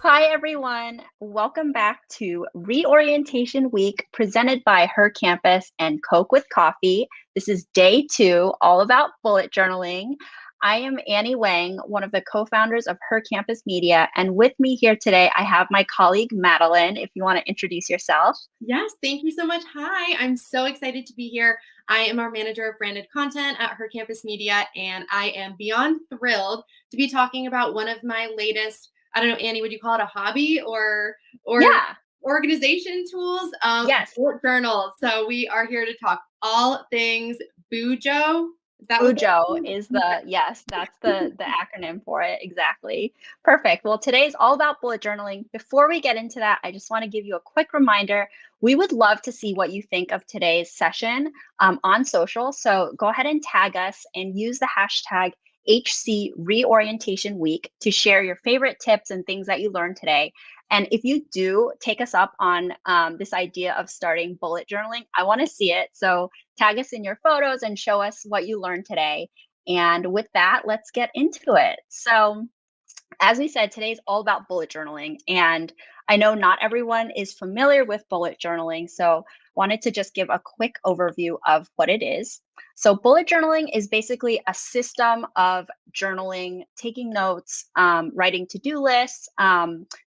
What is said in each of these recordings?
Hi, everyone. Welcome back to Reorientation Week presented by Her Campus and Coke with Coffee. This is day 2, all about bullet journaling. I am Annie Wang, one of the co-founders of Her Campus Media, and with me here today, I have my colleague, Madeline, if you want to introduce yourself. Yes, thank you so much. Hi, I'm so excited to be here. I am our manager of branded content at Her Campus Media, and I am beyond thrilled to be talking about one of my latest, I don't know, Annie, would you call it a hobby or Yeah, organization tools? yes. Bullet journals. So we are here to talk all things Bujo. Is that what Bujo that is is? yes, that's the acronym for it. Exactly. Perfect. Well, today's all about bullet journaling. Before we get into that, I just want to give you a quick reminder. We would love to see what you think of today's session on social. So go ahead and tag us and use the hashtag HC Reorientation Week to share your favorite tips and things that you learned today. And if you do take us up on this idea of starting bullet journaling, I want to see it. So tag us in your photos and show us what you learned today. And with that, let's get into it. So, as we said, today's all about bullet journaling. And I know not everyone is familiar with bullet journaling, so wanted to just give a quick overview of what it is. So, bullet journaling is basically a system of journaling, taking notes, writing to do lists,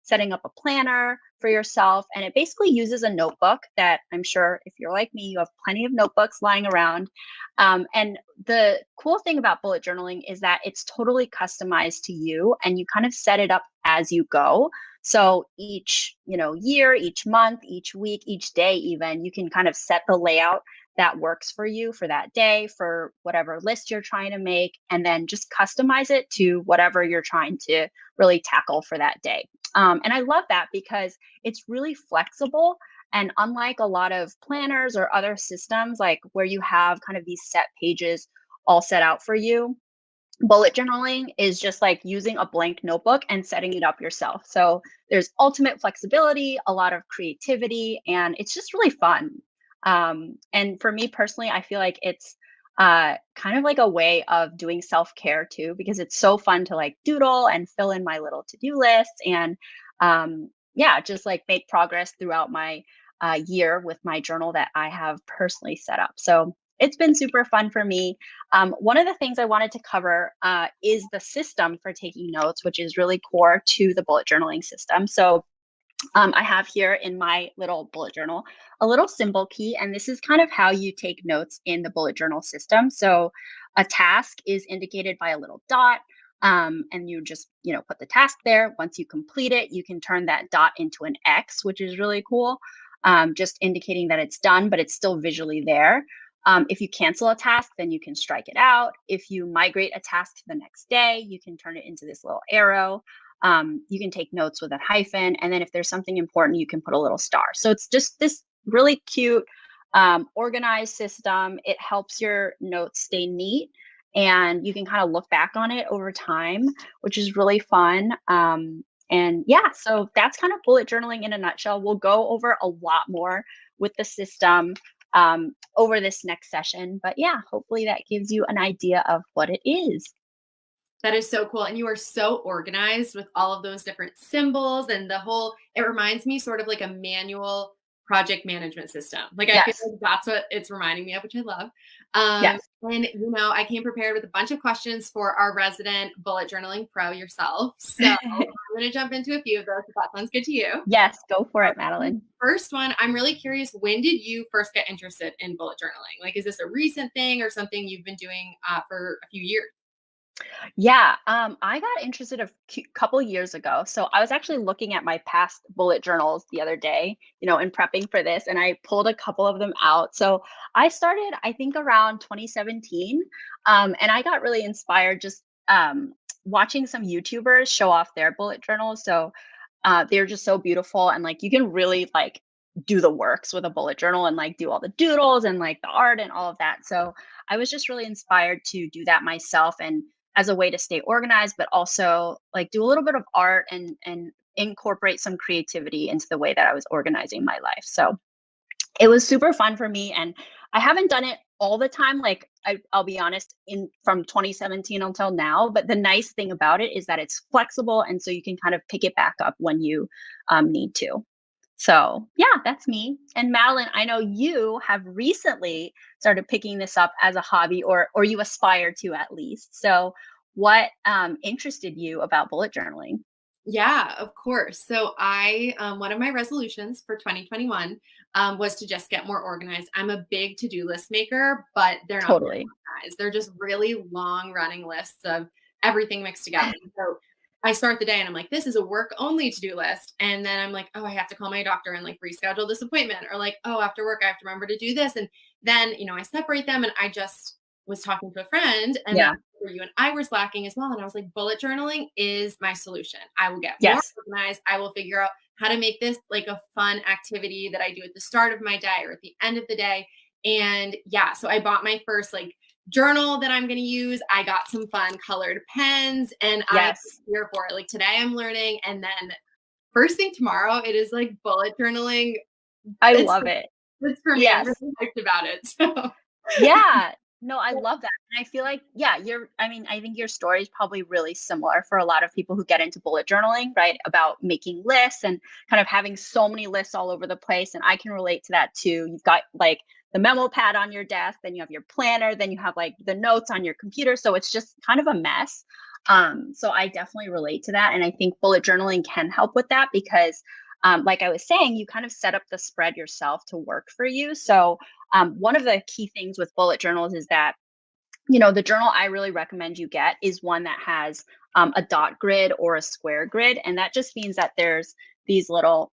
setting up a planner for yourself. And it basically uses a notebook that I'm sure if you're like me, you have plenty of notebooks lying around. And the cool thing about bullet journaling is that it's totally customized to you and you kind of set it up as you go. So each, year, each month, each week, each day even, you can kind of set the layout that works for you for that day, for whatever list you're trying to make, and then just customize it to whatever you're trying to really tackle for that day. And I love that because it's really flexible. And unlike a lot of planners or other systems, like where you have kind of these set pages all set out for you, bullet journaling is just like using a blank notebook and setting it up yourself. So there's ultimate flexibility, a lot of creativity, and it's just really fun. And for me personally, I feel like it's kind of like a way of doing self-care too, because it's so fun to like doodle and fill in my little to-do list and yeah, just like make progress throughout my year with my journal that I have personally set up. So it's been super fun for me. One of the things I wanted to cover is the system for taking notes, which is really core to the bullet journaling system. So I have here in my little bullet journal a little symbol key, and this is kind of how you take notes in the bullet journal system. So a task is indicated by a little dot. And you just, put the task there. Once you complete it, you can turn that dot into an X, which is really cool, just indicating that it's done, but it's still visually there. If you cancel a task, then you can strike it out. If you migrate a task to the next day, you can turn it into this little arrow. You can take notes with a hyphen. And then if there's something important, you can put a little star. So it's just this really cute, organized system. It helps your notes stay neat and you can kind of look back on it over time, which is really fun. And yeah, so that's kind of bullet journaling in a nutshell. We'll go over a lot more with the system over this next session. But yeah, hopefully that gives you an idea of what it is. That is so cool. And you are so organized with all of those different symbols and it reminds me sort of like a manual project management system. Like I feel Yes, like that's what it's reminding me of, which I love. Um, yes. and I came prepared with a bunch of questions for our resident bullet journaling pro yourself. So I'm going to jump into a few of those if that sounds good to you. Yes, go for it, Madeline. First one, I'm really curious, when did you first get interested in bullet journaling? Like, is this a recent thing or something you've been doing for a few years? Yeah, I got interested couple years ago. So I was actually looking at my past bullet journals the other day, in prepping for this, and I pulled a couple of them out. So I started, I think, around 2017, and I got really inspired just watching some YouTubers show off their bullet journals. So they're just so beautiful, and like you can really like do the works with a bullet journal and like do all the doodles and like the art and all of that. So I was just really inspired to do that myself and as a way to stay organized, but also like do a little bit of art and incorporate some creativity into the way that I was organizing my life. So it was super fun for me, and I haven't done it all the time. Like I'll be honest, in from 2017 until now. But the nice thing about it is that it's flexible, and so you can kind of pick it back up when you need to. So yeah, that's me. And Madeline, I know you have recently started picking this up as a hobby, or you aspire to at least. So what interested you about bullet journaling? Yeah, of course. So one of my resolutions for 2021 was to just get more organized. I'm a big to-do list maker, but they're not very Totally. organized. They're just really long running lists of everything mixed together. So I start the day and I'm like, this is a work only to-do list. And then I'm like, oh, I have to call my doctor and like reschedule this appointment. Or like, oh, after work, I have to remember to do this. And then, I separate them and I just was talking to a friend and that Yeah. where you and I were slacking as well. And I was like, bullet journaling is my solution. I will get more Yes. organized. I will figure out how to make this like a fun activity that I do at the start of my day or at the end of the day. And yeah, so I bought my first like journal that I'm going to use. I got some fun colored pens and I'm Yes. here for it. Like today I'm learning. And then first thing tomorrow, it is like bullet journaling. I It's, love it. it's for me. I'm Yes. really hyped about it. So Yeah. No, I love that. And I feel like, yeah, I mean, I think your story is probably really similar for a lot of people who get into bullet journaling, right? About making lists and kind of having so many lists all over the place. And I can relate to that too. You've got like the memo pad on your desk, then you have your planner, then you have like the notes on your computer. So it's just kind of a mess. So I definitely relate to that. And I think bullet journaling can help with that because like I was saying, you kind of set up the spread yourself to work for you. So one of the key things with bullet journals is that, the journal I really recommend you get is one that has a dot grid or a square grid. And that just means that there's these little,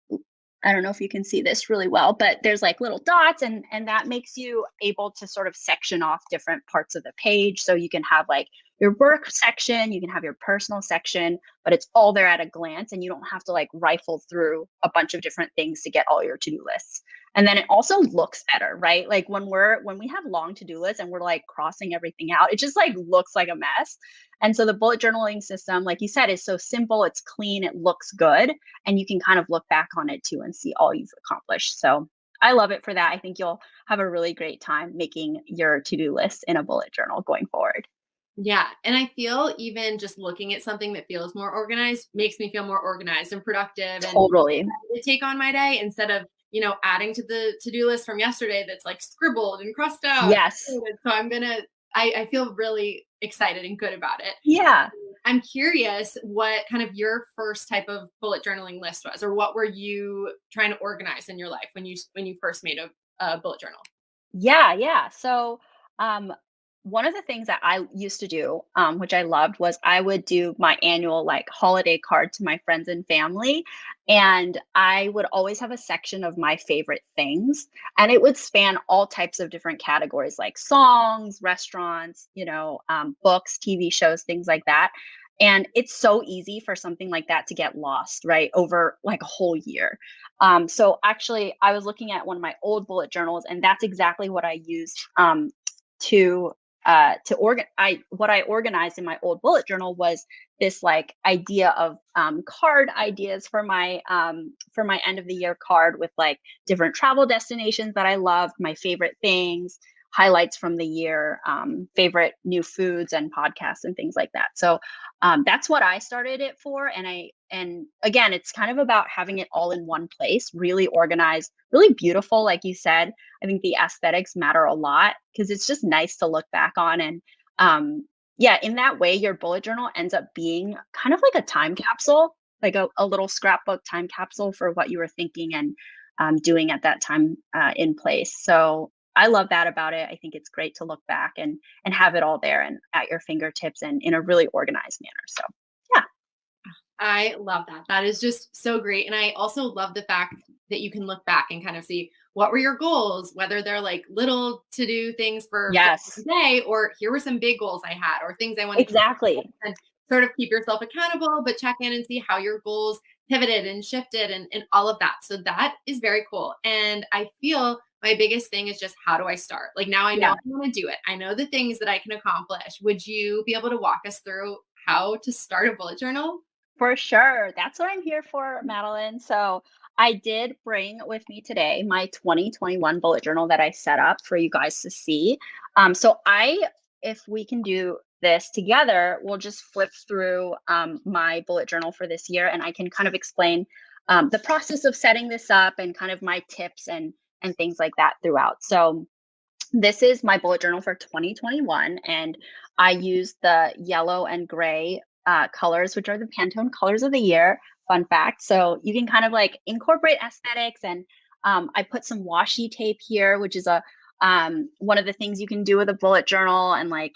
I don't know if you can see this really well, but there's like little dots, and that makes you able to sort of section off different parts of the page. So you can have like your work section, you can have your personal section, but it's all there at a glance, and you don't have to like rifle through a bunch of different things to get all your to-do lists. And then it also looks better, right? Like when we have long to-do lists and we're like crossing everything out, it just like looks like a mess. And so the bullet journaling system, like you said, is so simple, it's clean, it looks good, and you can kind of look back on it too and see all you've accomplished. So I love it for that. I think you'll have a really great time making your to-do list in a bullet journal going forward. yeah, and I feel even just looking at something that feels more organized makes me feel more organized and productive and Totally. to take on my day instead of, adding to the to-do list from yesterday that's like scribbled and crossed out. Yes. So I feel really excited and good about it. Yeah. I'm curious what kind of your first type of bullet journaling list was, or what were you trying to organize in your life when you first made a bullet journal? Yeah, yeah. So, one of the things that I used to do, which I loved, was I would do my annual like holiday card to my friends and family. And I would always have a section of my favorite things. And it would span all types of different categories like songs, restaurants, books, TV shows, things like that. And it's so easy for something like that to get lost, right? Over like a whole year. So actually, I was looking at one of my old bullet journals, and that's exactly what I used to organ. What I organized in my old bullet journal was this like idea of card ideas for my end of the year card with like different travel destinations that I loved, my favorite things, highlights from the year, favorite new foods and podcasts and things like that. So that's what I started it for. And again, it's kind of about having it all in one place, really organized, really beautiful. Like you said, I think the aesthetics matter a lot because it's just nice to look back on. And yeah, in that way, your bullet journal ends up being kind of like a time capsule, like a little scrapbook time capsule for what you were thinking and doing at that time in place. So I love that about it. I think it's great to look back and have it all there and at your fingertips and in a really organized manner. So yeah. I love that. That is just so great. And I also love the fact that you can look back and kind of see what were your goals, whether they're like little to do things for Yes, the day, or here were some big goals I had, or things I wanted to accomplish, exactly. and sort of keep yourself accountable, but check in and see how your goals pivoted and shifted and all of that. So that is very cool. And I feel my biggest thing is just how do I start? Like now I know Yeah. I want to do it. I know the things that I can accomplish. Would you be able to walk us through how to start a bullet journal? For sure. That's what I'm here for, Madeline. So, I did bring with me today my 2021 bullet journal that I set up for you guys to see. If we can do this together, we'll just flip through my bullet journal for this year, and I can kind of explain the process of setting this up and kind of my tips and things like that throughout. So this is my bullet journal for 2021, and I use the yellow and gray colors, which are the Pantone colors of the year. Fun fact. So you can kind of like incorporate aesthetics, and I put some washi tape here, which is a one of the things you can do with a bullet journal, and like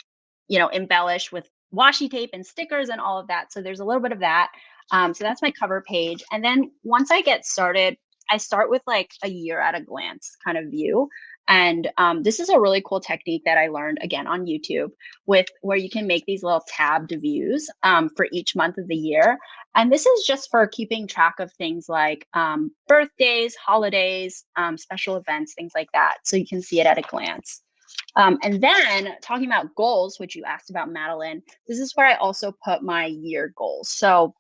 embellish with washi tape and stickers and all of that. So there's a little bit of that. So that's my cover page, and then once I get started, I start with like a year at a glance kind of view. And this is a really cool technique that I learned again on YouTube, with where you can make these little tabbed views for each month of the year. And this is just for keeping track of things like birthdays, holidays, special events, things like that. So you can see it at a glance. And then talking about goals, which you asked about, Madeline, this is where I also put my year goals. So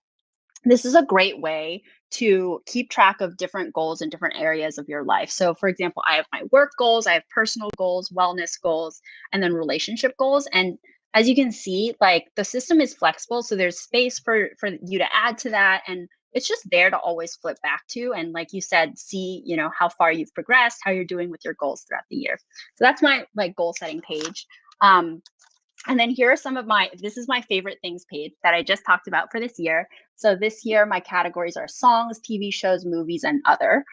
this is a great way to keep track of different goals in different areas of your life. So, for example, I have my work goals, I have personal goals, wellness goals, and then relationship goals. And as you can see, like the system is flexible, so there's space for you to add to that, and it's just there to always flip back to. And like you said, see how far you've progressed, how you're doing with your goals throughout the year. So that's my like goal setting page. And then here are some of this is my favorite things page that I just talked about for this year. So this year, my categories are songs, TV shows, movies, and other.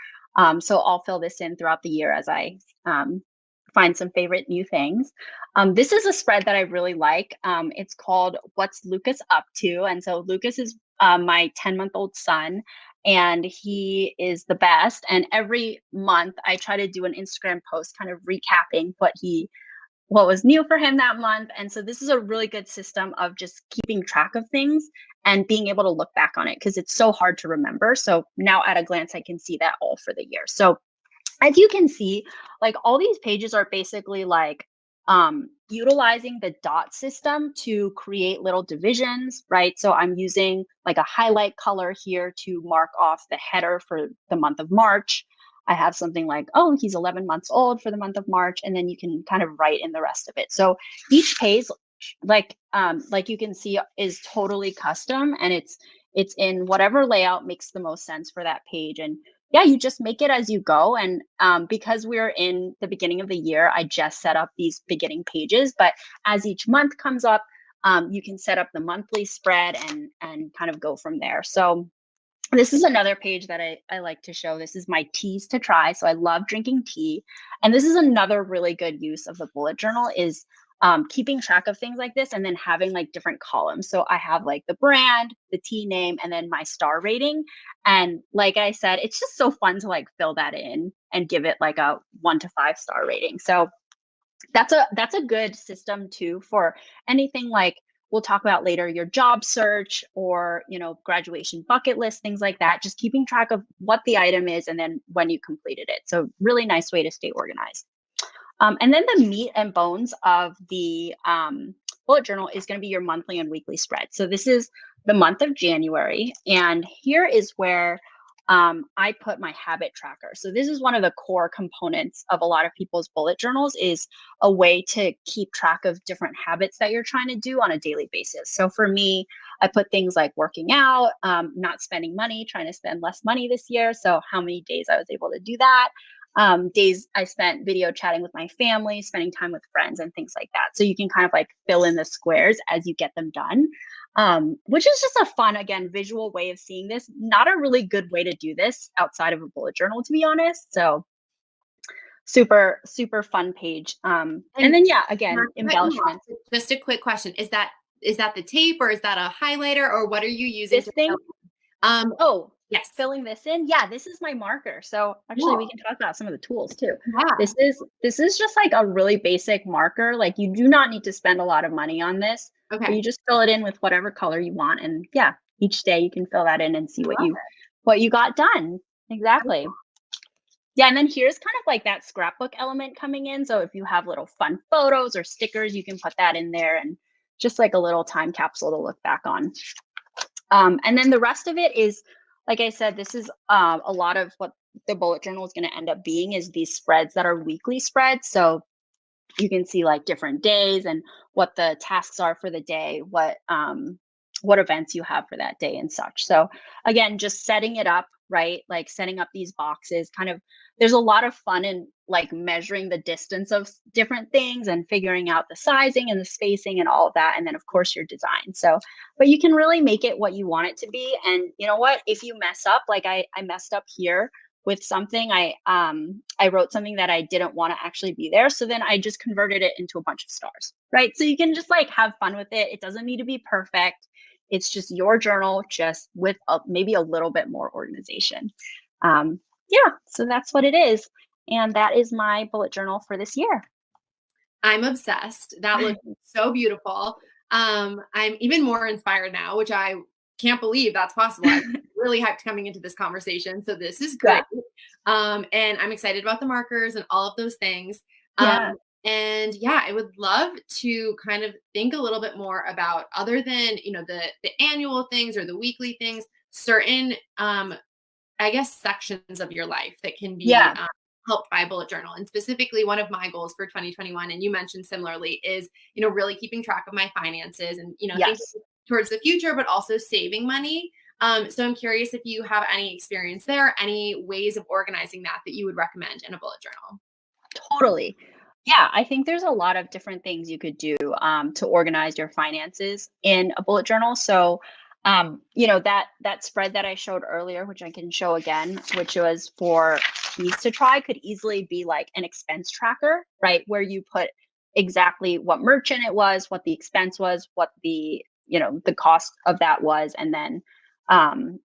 So I'll fill this in throughout the year as I find some favorite new things. This is a spread that I really like. It's called What's Lucas Up To? And so Lucas is my 10-month-old son, and he is the best. And every month I try to do an Instagram post kind of recapping what was new for him that month. And so this is a really good system of just keeping track of things and being able to look back on it, because it's so hard to remember. So now at a glance, I can see that all for the year. So as you can see, like all these pages are basically like utilizing the dot system to create little divisions, right? So I'm using like a highlight color here to mark off the header for the month of March. I have something like, oh, he's 11 months old for the month of March, and then you can kind of write in the rest of it. So each page, like you can see, is totally custom, and it's in whatever layout makes the most sense for that page. And yeah, you just make it as you go. And because we're in the beginning of the year, I just set up these beginning pages. But as each month comes up, you can set up the monthly spread and kind of go from there. So this is another page that I like to show. This is my teas to try. So I love drinking tea. And this is another really good use of the bullet journal, is keeping track of things like this and then having like different columns. So I have like the brand, the tea name, and then my star rating. And like I said, it's just so fun to like fill that in and give it like a 1 to 5 star rating. So that's a good system too for anything like we'll talk about later, your job search or graduation bucket list, things like that. Just keeping track of what the item is and then when you completed it. So really nice way to stay organized. And then the meat and bones of the bullet journal is going to be your monthly and weekly spread. So this is the month of January, and here is where I put my habit tracker. So this is one of the core components of a lot of people's bullet journals, is a way to keep track of different habits that you're trying to do on a daily basis. So for me, I put things like working out, not spending money, trying to spend less money this year. So how many days I was able to do that. Days I spent video chatting with my family, spending time with friends, and things like that. So you can kind of like fill in the squares as you get them done, which is just a fun, again, visual way of seeing this. Not a really good way to do this outside of a bullet journal, to be honest. So super, super fun page. And then, yeah, again, embellishments. Just a quick question. Is that the tape, or is that a highlighter, or what are you using? This thing? Oh, yes. Filling this in. Yeah, this is my marker. So actually we can talk about some of the tools too. Yeah. This is just like a really basic marker. Like you do not need to spend a lot of money on this. Okay. You just fill it in with whatever color you want. And yeah, each day you can fill that in and see what you got done. Exactly. Yeah, and then here's kind of like that scrapbook element coming in. So if you have little fun photos or stickers, you can put that in there, and just like a little time capsule to look back on. And then the rest of it is like I said, this is a lot of what the bullet journal is going to end up being is these spreads that are weekly spreads. So you can see like different days and what the tasks are for the day, what events you have for that day and such. So again, just setting it up, right? Like setting up these boxes, kind of there's a lot of fun in like measuring the distance of different things and figuring out the sizing and the spacing and all of that. And then of course your design. So, but you can really make it what you want it to be. And you know what? If you mess up, like I messed up here with something, I wrote something that I didn't want to actually be there, so then I just converted it into a bunch of stars, right? So you can just like have fun with it. It doesn't need to be perfect. It's just your journal, just with maybe a little bit more organization. Yeah, so that's what it is, and that is my bullet journal for this year. I'm obsessed. That looks so beautiful. I'm even more inspired now, which I can't believe that's possible. I'm really hyped coming into this conversation. So this is Yeah, great. And I'm excited about the markers and all of those things. Um, yeah, and yeah, I would love to kind of think a little bit more about other than, the annual things or the weekly things, certain I guess, sections of your life that can be yeah, helped by a bullet journal. And specifically, one of my goals for 2021, and you mentioned similarly, is really keeping track of my finances and thinking yes. towards the future, but also saving money. So I'm curious if you have any experience there, any ways of organizing that you would recommend in a bullet journal. Totally. Yeah, I think there's a lot of different things you could do to organize your finances in a bullet journal. So, that spread that I showed earlier, which I can show again, which was for keys to try, could easily be like an expense tracker, right? Where you put exactly what merchant it was, what the expense was, what the cost of that was, and then um,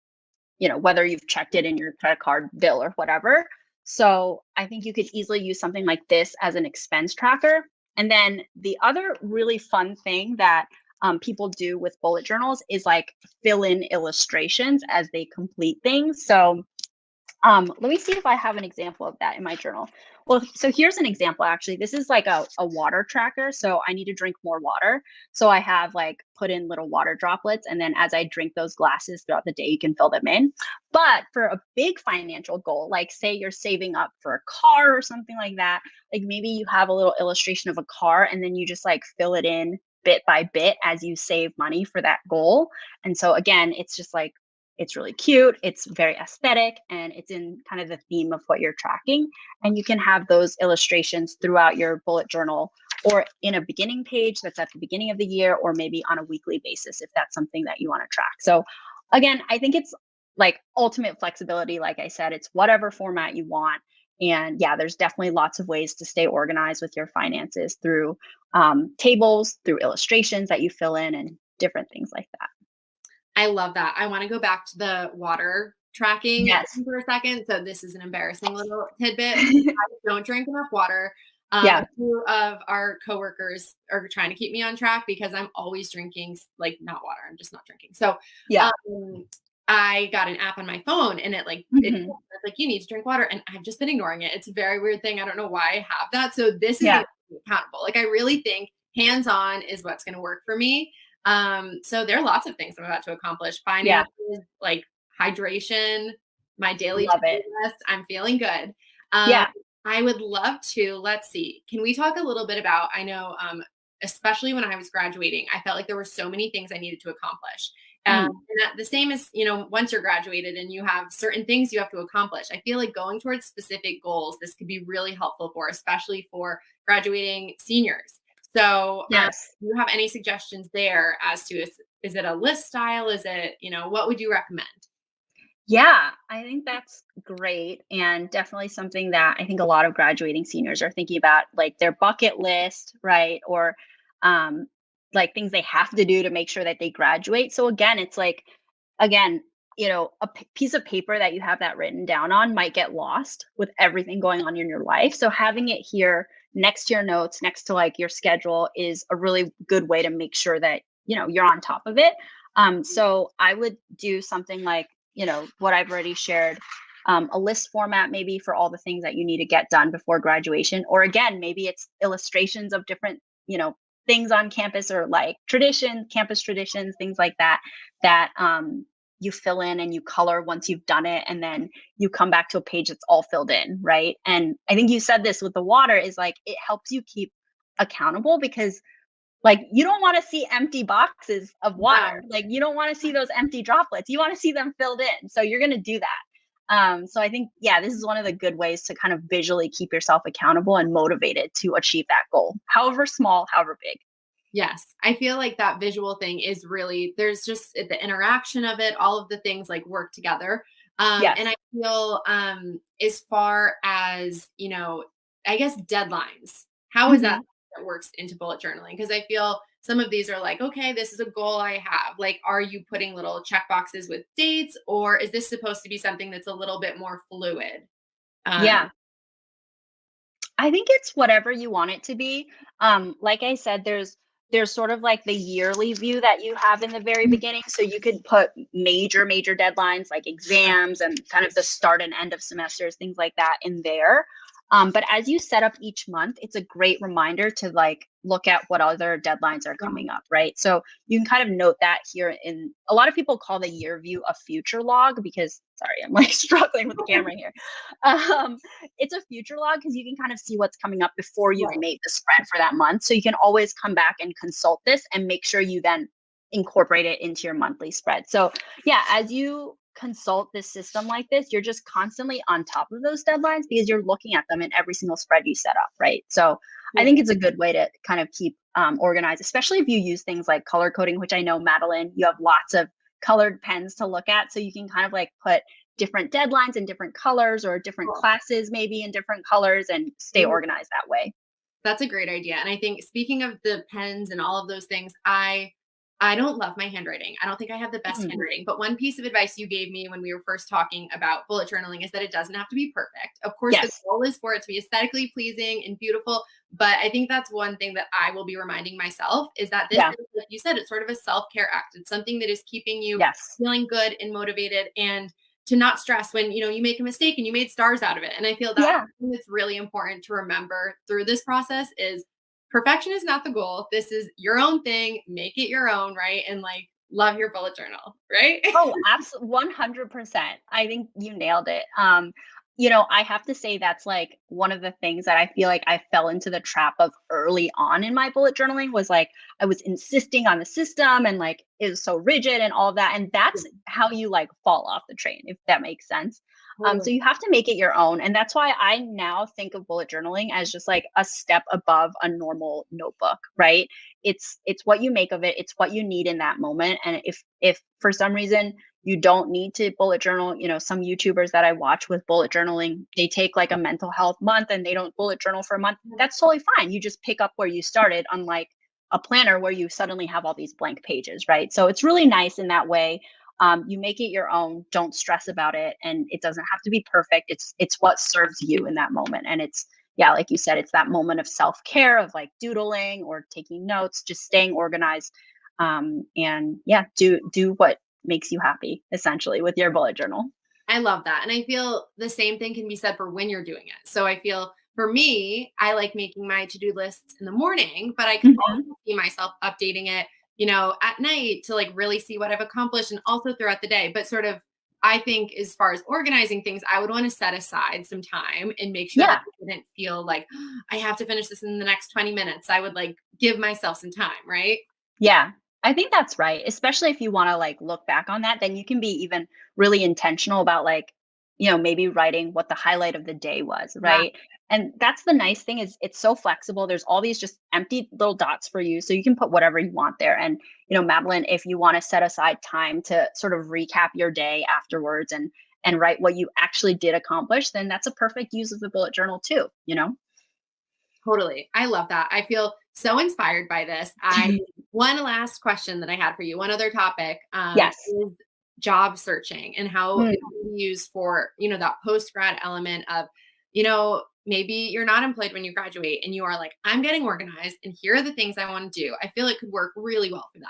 whether you've checked it in your credit card bill or whatever. So I think you could easily use something like this as an expense tracker. And then the other really fun thing that people do with bullet journals is like fill in illustrations as they complete things. So let me see if I have an example of that in my journal. Well, so here's an example actually. This is like a water tracker. So I need to drink more water. So I have like put in little water droplets. And then as I drink those glasses throughout the day, you can fill them in. But for a big financial goal, like say you're saving up for a car or something like that, like maybe you have a little illustration of a car and then you just like fill it in bit by bit as you save money for that goal. And so again, it's just like it's really cute, it's very aesthetic, and it's in kind of the theme of what you're tracking. And you can have those illustrations throughout your bullet journal or in a beginning page that's at the beginning of the year, or maybe on a weekly basis if that's something that you want to track. So, again, I think it's like ultimate flexibility. Like I said, it's whatever format you want. And yeah, there's definitely lots of ways to stay organized with your finances through tables, through illustrations that you fill in, and different things like that. I love that. I want to go back to the water tracking Yes. for a second. So this is an embarrassing little tidbit. I don't drink enough water. A Yeah. few of our coworkers are trying to keep me on track because I'm always drinking like not water. I'm just not drinking. So Yeah. um, I got an app on my phone and it's Mhm. like you need to drink water, and I've just been ignoring it. It's a very weird thing. I don't know why I have that. So this is going Yeah. to be accountable. Like I really think hands on is what's going to work for me. So there are lots of things I'm about to accomplish. Yeah. Finances, like hydration, my daily Love it. to-do list. I'm feeling good. Um, Yeah. I would love to, let's see, can we talk a little bit about, I know, especially when I was graduating, I felt like there were so many things I needed to accomplish. Mm. And that the same as, once you're graduated and you have certain things you have to accomplish, I feel like going towards specific goals, this could be really helpful for, especially for graduating seniors. So, Yes. do you have any suggestions there as to is it a list style? Is it, what would you recommend? Yeah, I think that's great and definitely something that I think a lot of graduating seniors are thinking about, like their bucket list, right? Or um, like things they have to do to make sure that they graduate. So again, it's like, again, a piece of paper that you have that written down on might get lost with everything going on in your life. So having it here next to your notes, next to like your schedule is a really good way to make sure that, you're on top of it. So I would do something like, what I've already shared, a list format maybe for all the things that you need to get done before graduation. Or again, maybe it's illustrations of different, things on campus or like campus traditions, things like that, that you fill in and you color once you've done it, and then you come back to a page that's all filled in, right? And I think you said this with the water is like it helps you keep accountable because like you don't want to see empty boxes of water. No. Like you don't want to see those empty droplets. You want to see them filled in. So you're going to do that. So I think, yeah, this is one of the good ways to kind of visually keep yourself accountable and motivated to achieve that goal, however small, however big. Yes, I feel like that visual thing is really there's just the interaction of it, all of the things like work together. And I Yes. feel as far as, I guess deadlines, how is that Mhm. that works into bullet journaling? Because I feel some of these are like, okay, this is a goal I have. Like, are you putting little check boxes with dates, or is this supposed to be something that's a little bit more fluid? Um, Yeah. I think it's whatever you want it to be. Like I said, there's sort of like the yearly view that you have in the very beginning. So you could put major deadlines like exams and kind of the start and end of semesters, things like that in there. But as you set up each month, it's a great reminder to like look at what other deadlines are coming up, right? So you can kind of note that here in a lot of people call the year view a future log because sorry, I'm like struggling with the camera here. Um, it's a future log because you can kind of see what's coming up before you've right. made the spread for that month. So you can always come back and consult this and make sure you then incorporate it into your monthly spread. So, yeah, as you consult this system like this, you're just constantly on top of those deadlines because you're looking at them in every single spread you set up, right? So, I think it's a good way to kind of keep organized, especially if you use things like color coding, which I know, Madeline, you have lots of colored pens to look at. So you can kind of like put different deadlines in different colors or different Cool. classes maybe in different colors and stay organized that way. That's a great idea, and I think speaking of the pens and all of those things, I don't love my handwriting. I don't think I have the best Mhm. handwriting, but one piece of advice you gave me when we were first talking about bullet journaling is that it doesn't have to be perfect. Of course, the Yes. goal is for it to be aesthetically pleasing and beautiful, but I think that's one thing that I will be reminding myself is that this Yeah. is, like you said, it's sort of a self-care act. It's something that is keeping you Yes. feeling good and motivated and to not stress when, you make a mistake and you made stars out of it. And I feel that's Yeah. something that's really important to remember through this process is perfection is not the goal. This is your own thing. Make it your own, right? And like love your bullet journal, right? Oh, absolutely, 100%. I think you nailed it. I have to say that's like one of the things that I feel like I fell into the trap of early on in my bullet journaling was like I was insisting on the system and like it was so rigid and all of that. And Yeah, that's how you like fall off the train, if that makes sense. So totally. you have to make it your own. And that's why I now think of bullet journaling as just like a step above a normal notebook, right? It's what you make of it. It's what you need in that moment. And if for some reason you don't need to bullet journal, some YouTubers that I watch with bullet journaling, they take like a mental health month and they don't bullet journal for a month. That's totally fine. You just pick up where you started, unlike a planner where you suddenly have all these blank pages, right? So it's really nice in that way. You make it your own. Don't stress about it, and it doesn't have to be perfect. It's what serves you in that moment, and it's yeah, like you said, it's that moment of self care of like doodling or taking notes, just staying organized, and yeah, do what makes you happy essentially with your bullet journal. I love that. And I feel the same thing can be said for when you're doing it. So I feel for me, I like making my to-do lists in the morning, but I could Mhm. also see myself updating it, at night to like really see what I've accomplished and also throughout the day. But sort of I think as far as organizing things, I would want to set aside some time and make sure that Yeah. I didn't feel like I have to finish this in the next 20 minutes. I would like give myself some time, right? Yeah, I think that's right, especially if you wanna, like, look back on that, then you can be even really intentional about, like, maybe writing what the highlight of the day was, Yeah. right? And that's the nice thing is it's so flexible, there's all these just empty little dots for you, so you can put whatever you want there, and, Madeline, if you wanna set aside time to sort of recap your day afterwards and write what you actually did accomplish, then that's a perfect use of the bullet journal too, you know? Totally. I love that. I feel so inspired by this. One last question that I had for you, one other topic, Yes. is job searching and how Mm. it can be used for, that post grad element of, maybe you're not employed when you graduate and you are like, I'm getting organized and here are the things I want to do. I feel it could work really well for that.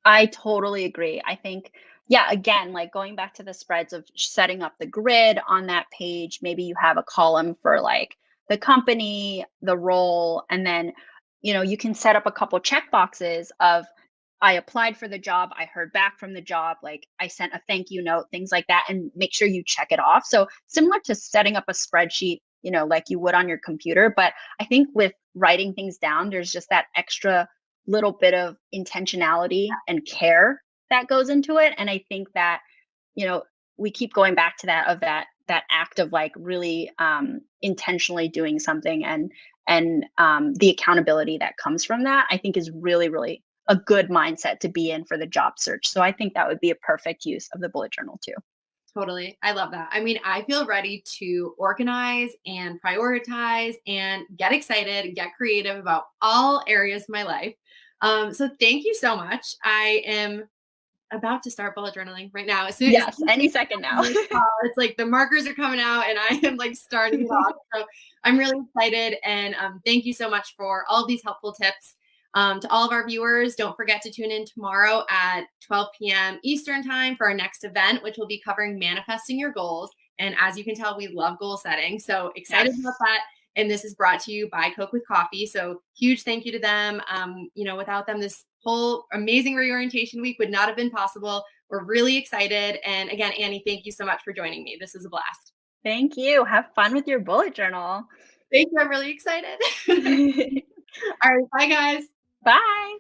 I totally agree. I think, yeah, again, like going back to the spreads of setting up the grid on that page, maybe you have a column for like the company, the role, and then, you can set up a couple check boxes of I applied for the job, I heard back from the job, like I sent a thank you note, things like that, and make sure you check it off. So similar to setting up a spreadsheet, like you would on your computer. But I think with writing things down, there's just that extra little bit of intentionality and care that goes into it. And I think that, you know, we keep going back to that act of like really intentionally doing something, and the accountability that comes from that, I think is really, really a good mindset to be in for the job search. So I think that would be a perfect use of the bullet journal too. Totally. I love that. I mean, I feel ready to organize and prioritize and get excited, get creative about all areas of my life. So thank you so much. I am about to start bullet journaling right now. As Yes, soon as any we second get now. on this call, it's like the markers are coming out and I am like starting it off. So I'm really excited. And thank you so much for all of these helpful tips. To all of our viewers, don't forget to tune in tomorrow at 12 p.m. Eastern time for our next event, which will be covering manifesting your goals. And as you can tell, we love goal setting. So excited about Yes. that. And this is brought to you by Coke with Coffee. So huge thank you to them. Without them, this whole amazing reorientation week would not have been possible. We're really excited. And again, Annie, thank you so much for joining me. This is a blast. Thank you. Have fun with your bullet journal. Thank you. I'm really excited. All right. Bye, guys. Bye.